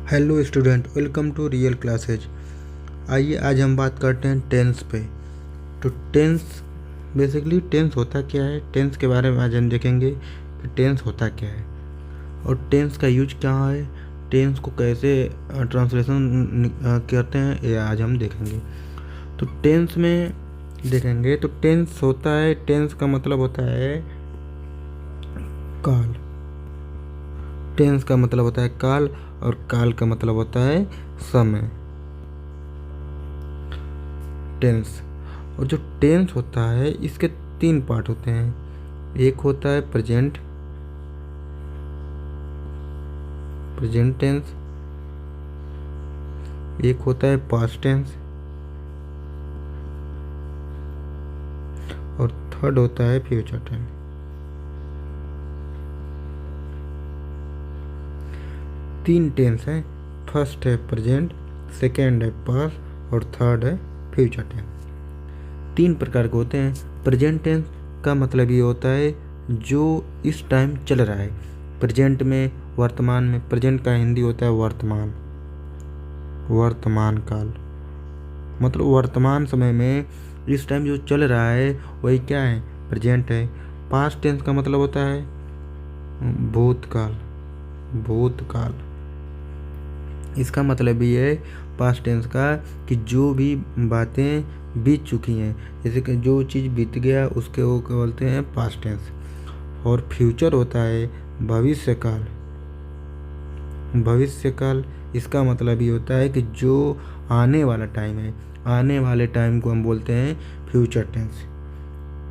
Hello student, welcome to real classes. आइए आज हम बात करते हैं टेंस पे। तो टेंस बेसिकली टेंस होता क्या है, टेंस के बारे में आज हम देखेंगे कि टेंस होता क्या है और टेंस का यूज क्या है, टेंस को कैसे ट्रांसलेशन करते हैं, ये आज हम देखेंगे। तो टेंस में देखेंगे तो टेंस होता है, टेंस का मतलब होता है काल। टेंस का मतलब होता है काल और काल का मतलब होता है समय। टेंस और जो टेंस होता है इसके 3 पार्ट होते हैं। एक होता है प्रेजेंट टेंस, एक होता है पास्ट टेंस और थर्ड होता है फ्यूचर टेंस। 3 टेंस हैं, फर्स्ट है प्रेजेंट, सेकेंड है पास्ट और थर्ड है फ्यूचर टेंस। 3 प्रकार के होते हैं। प्रेजेंट टेंस का मतलब ये होता है जो इस टाइम चल रहा है। प्रेजेंट में, वर्तमान में, प्रेजेंट का हिंदी होता है वर्तमान काल। मतलब वर्तमान समय में इस टाइम जो चल रहा है वही क्या है, प्रेजेंट है। पास्ट टेंस का मतलब होता है भूतकाल। इसका मतलब ये है पास्ट टेंस का कि जो भी बातें बीत चुकी हैं, जैसे कि जो चीज़ बीत गया उसके वो बोलते हैं पास्ट टेंस। और फ्यूचर होता है भविष्यकाल। इसका मतलब ये होता है कि जो आने वाला टाइम है, आने वाले टाइम को हम बोलते हैं फ्यूचर टेंस।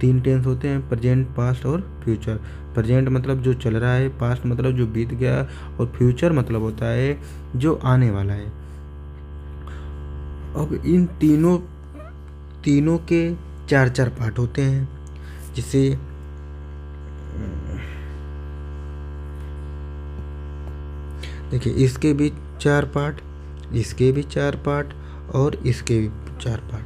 3 टेंस होते हैं, प्रेजेंट, पास्ट और फ्यूचर। प्रेजेंट मतलब जो चल रहा है, पास्ट मतलब जो बीत गया और फ्यूचर मतलब होता है जो आने वाला है। अब इन तीनों के 4 पार्ट होते हैं। जिसे देखिए, इसके भी 4 पार्ट, इसके भी 4 पार्ट और इसके भी 4 पार्ट।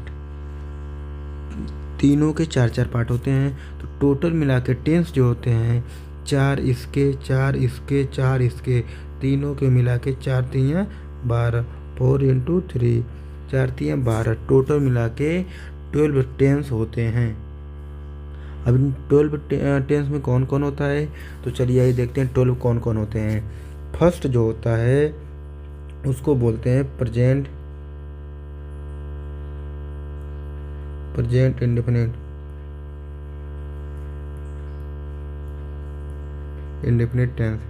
तीनों के 4 पार्ट होते हैं। तो टोटल मिला के टेंस जो होते हैं 4 इसके, 4 इसके, 4 इसके, तीनों के मिला के 4 तियाँ 12, 4 × 3, 4 तियाँ 12, टोटल मिला के 12 टेंस होते हैं। अब इन 12 टेंस में कौन कौन होता है, तो चलिए आइए देखते हैं 12 कौन कौन होते हैं। फर्स्ट जो होता है उसको बोलते हैं प्रेजेंट इंडेफिनिट टेंस।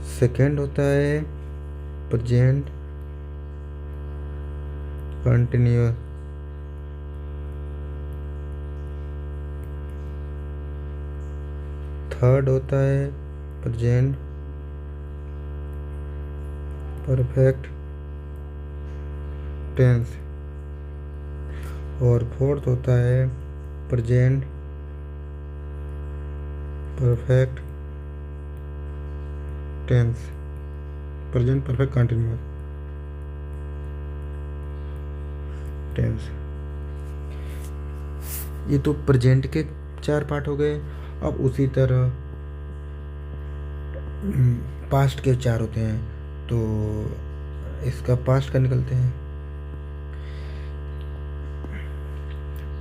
सेकेंड होता है प्रेजेंट कंटिन्यूअस। थर्ड होता है प्रेजेंट परफेक्ट टेंस और फोर्थ होता है present perfect tense, present perfect continuous tense. ये तो प्रेजेंट के 4 पार्ट हो गए। अब उसी तरह पास्ट के 4 होते हैं, तो इसका पास्ट का निकलते हैं।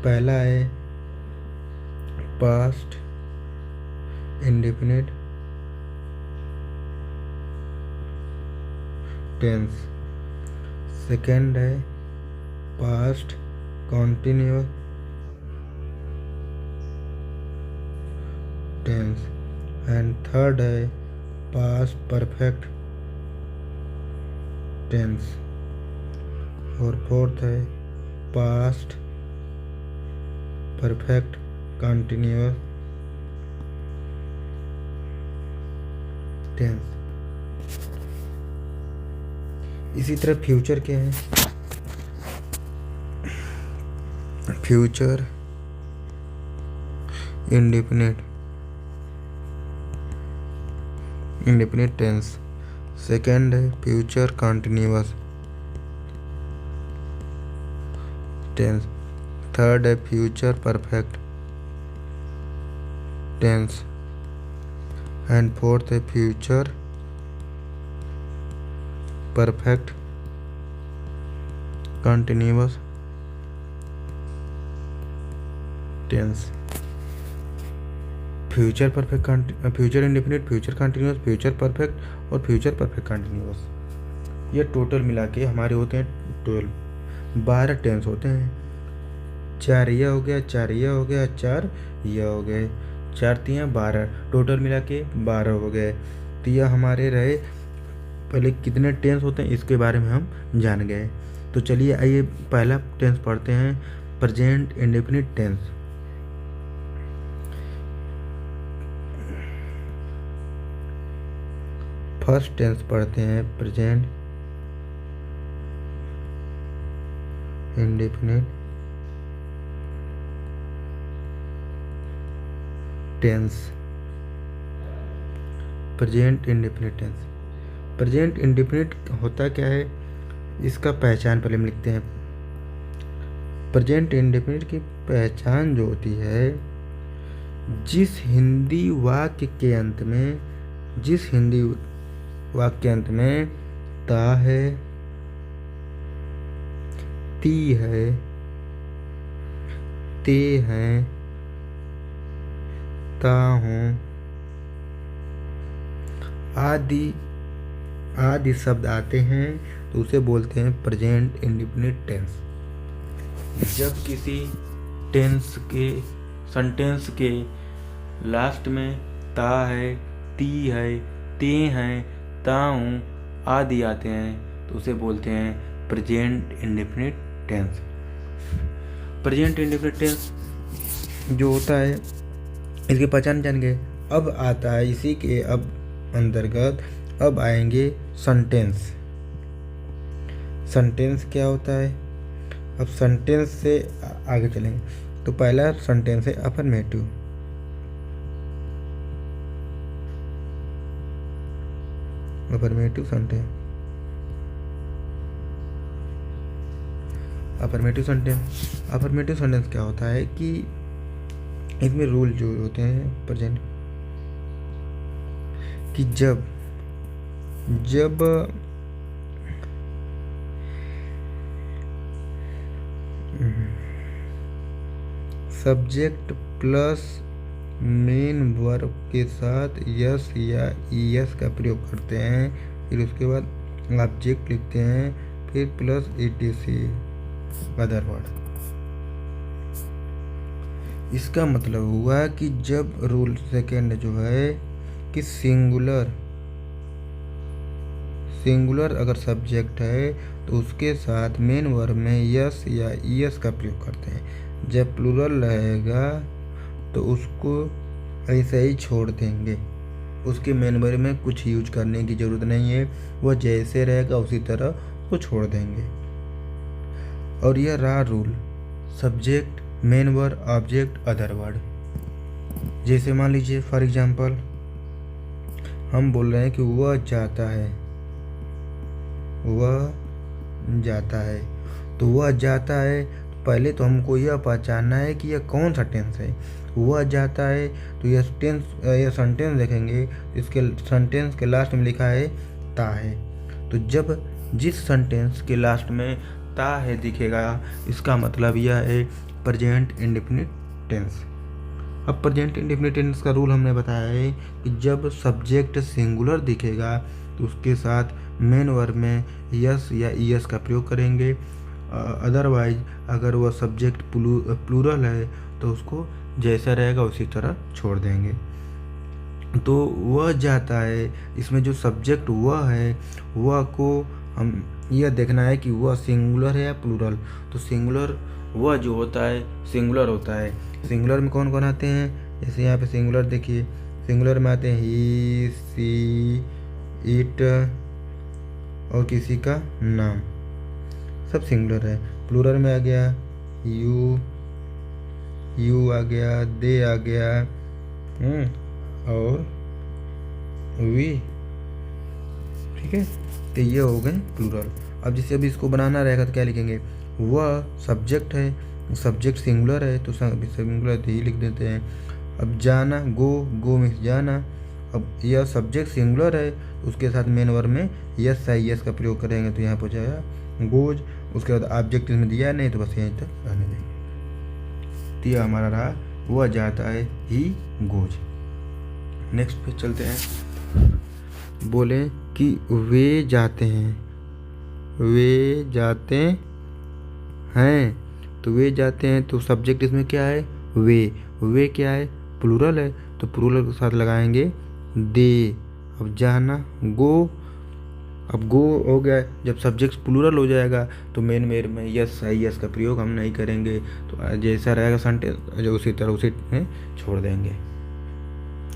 पहला है पास्ट इंडेफिनिट टेंस, सेकेंड है past continuous tense and third है पास्ट परफेक्ट टेंस और फोर्थ है पास्ट परफेक्ट कंटिन्यूअस टेंस। इसी तरह फ्यूचर क्या है, फ्यूचर इंडेफिनिट टेंस, सेकेंड है फ्यूचर कंटिन्यूअस टेंस, थर्ड है future perfect tense and fourth है future perfect continuous tense, future perfect, future indefinite, future continuous, future perfect और future perfect continuous. ये total मिला के हमारे होते हैं 12 टेंस होते हैं। 4 यह हो गया, 4 यह हो गया, 4 यह हो गए, 4 3 12, टोटल मिला के 12 हो गए। तो यह हमारे रहे। पहले कितने टेंस होते हैं इसके बारे में हम जान गए। तो चलिए आइए पहला टेंस पढ़ते हैं, present indefinite tense. First tense पढ़ते हैं, present indefinite tense. Present indefinite tense, present indefinite होता क्या है, इसका पहचान पहले हम लिखते हैं। प्रेजेंट इंडेफिनिट की पहचान जो होती है, जिस हिंदी वाक्य के अंत में ता है, ती है, ते हैं, ता हूँ आदि शब्द आते हैं तो उसे बोलते हैं प्रेजेंट इंडेफिनिट टेंस। जब किसी सेंटेंस के लास्ट में ता है, ती है, ते हैं, ता हूँ आदि आते हैं तो उसे बोलते हैं present indefinite tense. Present indefinite tense जो होता है, इसकी पहचान जान गए। अब आता है इसी के अंतर्गत अब आएंगे सेंटेंस। सेंटेंस क्या होता है, अब सेंटेंस से आगे चलेंगे। तो पहला सेंटेंस है affirmative. Affirmative sentence, affirmative sentence क्या होता है कि इसमें रूल जो होते हैं प्रेजेंट कि जब सब्जेक्ट प्लस मेन वर्ब के साथ यस या ईएस का प्रयोग करते हैं, फिर उसके बाद ऑब्जेक्ट लिखते हैं, फिर प्लस ईटीसी अदर वर्ड। इसका मतलब हुआ कि जब रूल सेकेंड जो है कि सिंगुलर अगर सब्जेक्ट है तो उसके साथ मेन वर्ब में यस या ईएस का प्रयोग करते हैं। जब प्लूरल रहेगा तो उसको ऐसे ही छोड़ देंगे, उसके मेन वर्ब में कुछ यूज करने की ज़रूरत नहीं है, वह जैसे रहेगा उसी तरह वो छोड़ देंगे। और यह रहा rule, subject, main verb, object, other word. जैसे मान लीजिए फॉर एग्जांपल हम बोल रहे हैं कि वह जाता है, तो वह जाता है, पहले तो हमको यह पहचानना है कि यह कौन सा टेंस है। वह जाता है तो यह सेंटेंस देखेंगे, इसके सेंटेंस के लास्ट में लिखा है ता है। तो जब जिस सेंटेंस के लास्ट में ता है दिखेगा, इसका मतलब यह है प्रेजेंट इंडेफिनिट टेंस। अब प्रेजेंट इंडेफिनिट टेंस का रूल हमने बताया है कि जब सब्जेक्ट सिंगुलर दिखेगा तो उसके साथ मेन वर्ब में यस या ईएस का प्रयोग करेंगे। अदरवाइज अगर वह सब्जेक्ट प्लूरल है तो उसको जैसा रहेगा उसी तरह छोड़ देंगे। तो वह जाता है, इसमें जो सब्जेक्ट वह है, वह को हम यह देखना है कि वह सिंगुलर है या प्लूरल। तो सिंगुलर वह जो होता है सिंगुलर होता है। सिंगुलर में कौन कौन आते हैं, जैसे यहाँ पे सिंगुलर देखिए, सिंगुलर में आते हैं ही, सी, इट और किसी का नाम, सब सिंगुलर है। प्लूरल में आ गया यू आ गया, दे आ गया और वी, ठीक है। तो ये हो गए प्लूरल। अब जैसे अभी इसको बनाना रहेगा तो क्या लिखेंगे, वह सब्जेक्ट है, सब्जेक्ट सिंगुलर है तो सिंगुलर ही लिख देते हैं। अब जाना, गो मीन्स जाना, अब यह सब्जेक्ट सिंगुलर है, उसके साथ मेन वर्ब में यस है, यस का प्रयोग करेंगे तो यहाँ पर हो जाएगा गोज। उसके बाद ऑब्जेक्ट इसमें दिया नहीं तो बस यहीं तक रहने देंगे। तो यह हमारा रहा वह जाता है, ही गोज। नेक्स्ट पे चलते हैं। बोले कि वे जाते हैं, वे जाते हैं। तो वे जाते हैं तो सब्जेक्ट इसमें क्या है, वे क्या है, प्लूरल है, तो प्लूरल के साथ लगाएंगे दे। अब जाना गो, अब गो हो गया। जब सब्जेक्ट प्लूरल हो जाएगा तो मेन में यस है, यस का प्रयोग हम नहीं करेंगे, तो जैसा रहेगा सेंटेंस जो उसी तरह उसी में छोड़ देंगे।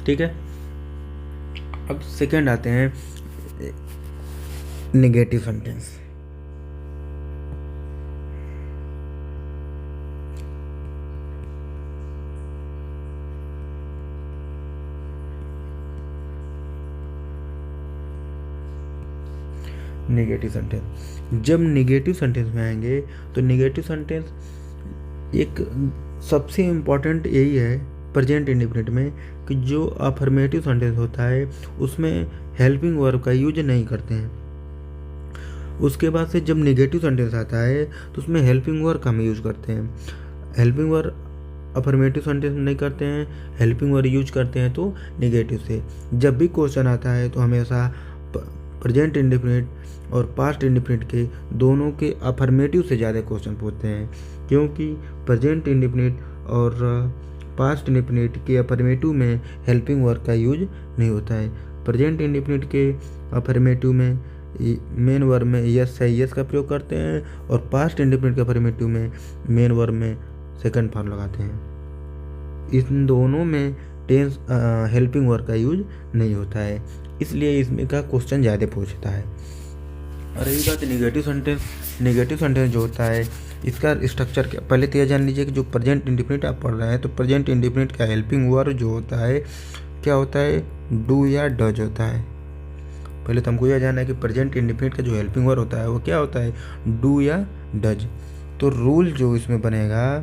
ठीक है। अब सेकंड आते हैं नेगेटिव सेंटेंस। नेगेटिव सेंटेंस, जब नेगेटिव सेंटेंस में आएंगे तो नेगेटिव सेंटेंस एक सबसे इम्पॉर्टेंट यही है प्रेजेंट इंडेफिनिट में कि जो अफर्मेटिव सेंटेंस होता है उसमें हेल्पिंग वर्ब का यूज नहीं करते हैं। उसके बाद से जब नेगेटिव सेंटेंस आता है तो उसमें हेल्पिंग वर्ब का हम यूज करते हैं। हेल्पिंग वर्ब अफर्मेटिव सेंटेंस में नहीं करते हैं, हेल्पिंग वर्ब यूज करते हैं तो नेगेटिव से। जब भी क्वेश्चन आता है तो हमेशा प्रेजेंट इंडेफिनिट और पास्ट इंडेफिनिट के दोनों के अफर्मेटिव से ज़्यादा क्वेश्चन पूछते हैं, क्योंकि प्रेजेंट इंडेफिनिट और पास्ट इंडेफिनिट के अफर्मेटिव में हेल्पिंग वर्ब का यूज नहीं होता है। प्रेजेंट इंडेफिनिट के अफर्मेटिव में मेन वर्ब में यस है, यस का प्रयोग करते हैं, और पास्ट इंडेफिनिट के अफर्मेटिव में मेन वर्ब में सेकंड फॉर्म लगाते हैं। इन दोनों में टेंस हेल्पिंग वर्ब का यूज नहीं होता है, इसलिए इसमें का क्वेश्चन ज़्यादा पूछता है। और यही बात नेगेटिव सेंटेंस, नेगेटिव सेंटेंस जो होता है इसका स्ट्रक्चर क्या, पहले तो यह जान लीजिए कि जो प्रेजेंट इंडेफिनिट आप पढ़ रहे हैं तो प्रेजेंट इंडेफिनिट का हेल्पिंग वर्ब जो होता है क्या होता है, डू या डज होता है। पहले तो हमको यह जानना है कि प्रेजेंट इंडेफिनिट का जो हेल्पिंग वर्ब होता है वो क्या होता है, डू या डज। तो रूल जो इसमें बनेगा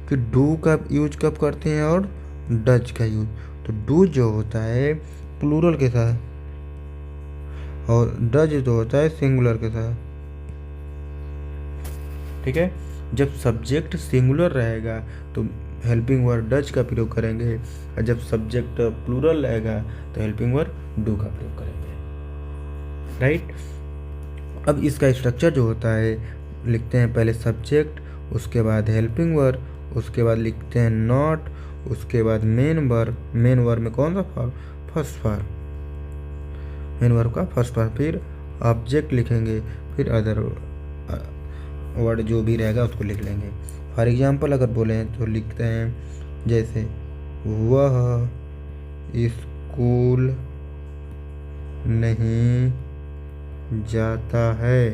कि डू का यूज कब करते हैं और डज का यूज। तो डू जो होता है प्लूरल के साथ और डज जो होता है सिंगुलर के साथ। ठीक है। जब सब्जेक्ट सिंगुलर रहेगा तो हेल्पिंग वर्ब डज का प्रयोग करेंगे, और जब सब्जेक्ट प्लूरल रहेगा तो हेल्पिंग वर्ब डू का प्रयोग करेंगे। राइट। अब इसका स्ट्रक्चर जो होता है लिखते हैं पहले सब्जेक्ट, उसके बाद हेल्पिंग वर्ब, उसके बाद लिखते हैं नॉट, उसके बाद मेन वर्ब। मेन वर्ब में कौन सा form, first form, main verb का फर्स्ट फॉर्म, फिर ऑब्जेक्ट लिखेंगे, फिर अदर वर्ड जो भी रहेगा उसको लिख लेंगे। फॉर एग्जांपल अगर बोलें तो लिखते हैं जैसे वह स्कूल नहीं जाता है,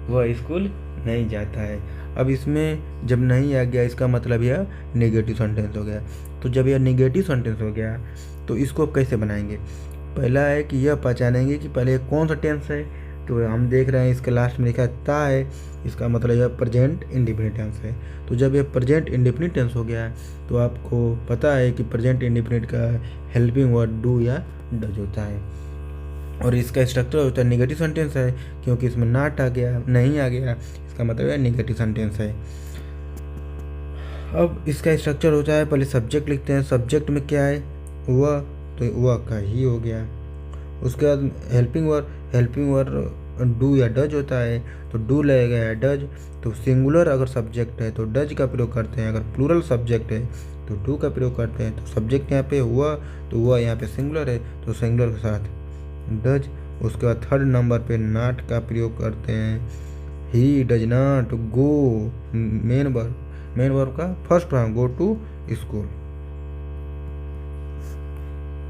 वह स्कूल नहीं जाता है। अब इसमें जब नहीं आ गया इसका मतलब यह नेगेटिव सेंटेंस हो गया। तो जब यह नेगेटिव सेंटेंस हो गया तो इसको अब कैसे बनाएंगे, पहला है कि यह पहचानेंगे कि पहले कौन सा टेंस है। तो हम देख रहे हैं इसके लास्ट में लिखा ता है, इसका मतलब यह प्रेजेंट इंडेफिनिट टेंस है। तो जब यह प्रेजेंट इंडेफिनिट टेंस हो गया तो आपको पता है कि प्रेजेंट इंडेफिनिट का हेल्पिंग वर्ब डू या डज होता है, और इसका स्ट्रक्चर होता है नेगेटिव सेंटेंस है, क्योंकि इसमें नॉट आ गया, नहीं आ गया, इसका मतलब है नेगेटिव सेंटेंस है। अब इसका स्ट्रक्चर होता है पहले सब्जेक्ट लिखते हैं, सब्जेक्ट में क्या है वह, तो वह का ही हो गया। उसके बाद हेल्पिंग वर्ब डू या डज होता है, तो डू लगेगा या डज। तो सिंगुलर अगर सब्जेक्ट है तो डज का प्रयोग करते हैं, अगर प्लूरल सब्जेक्ट है तो डू का प्रयोग करते हैं। तो सब्जेक्ट यहाँ पे हुआ तो वह यहाँ पे सिंगुलर है तो सिंगुलर के साथ डज। उसके बाद थर्ड नंबर पे नॉट का प्रयोग करते हैं, he does not go, main verb का first form go to school.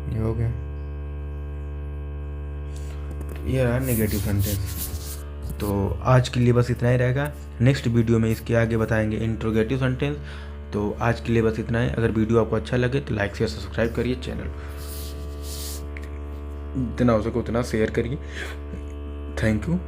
ये हो गया, ये रहा नेगेटिव सेंटेंस। तो आज के लिए बस इतना ही रहेगा, नेक्स्ट वीडियो में इसके आगे बताएंगे इंट्रोगेटिव सेंटेंस। तो आज के लिए बस इतना ही। अगर वीडियो आपको अच्छा लगे तो लाइक शेयर सब्सक्राइब करिए, चैनल जितना हो सके उतना शेयर करिए। Thank you.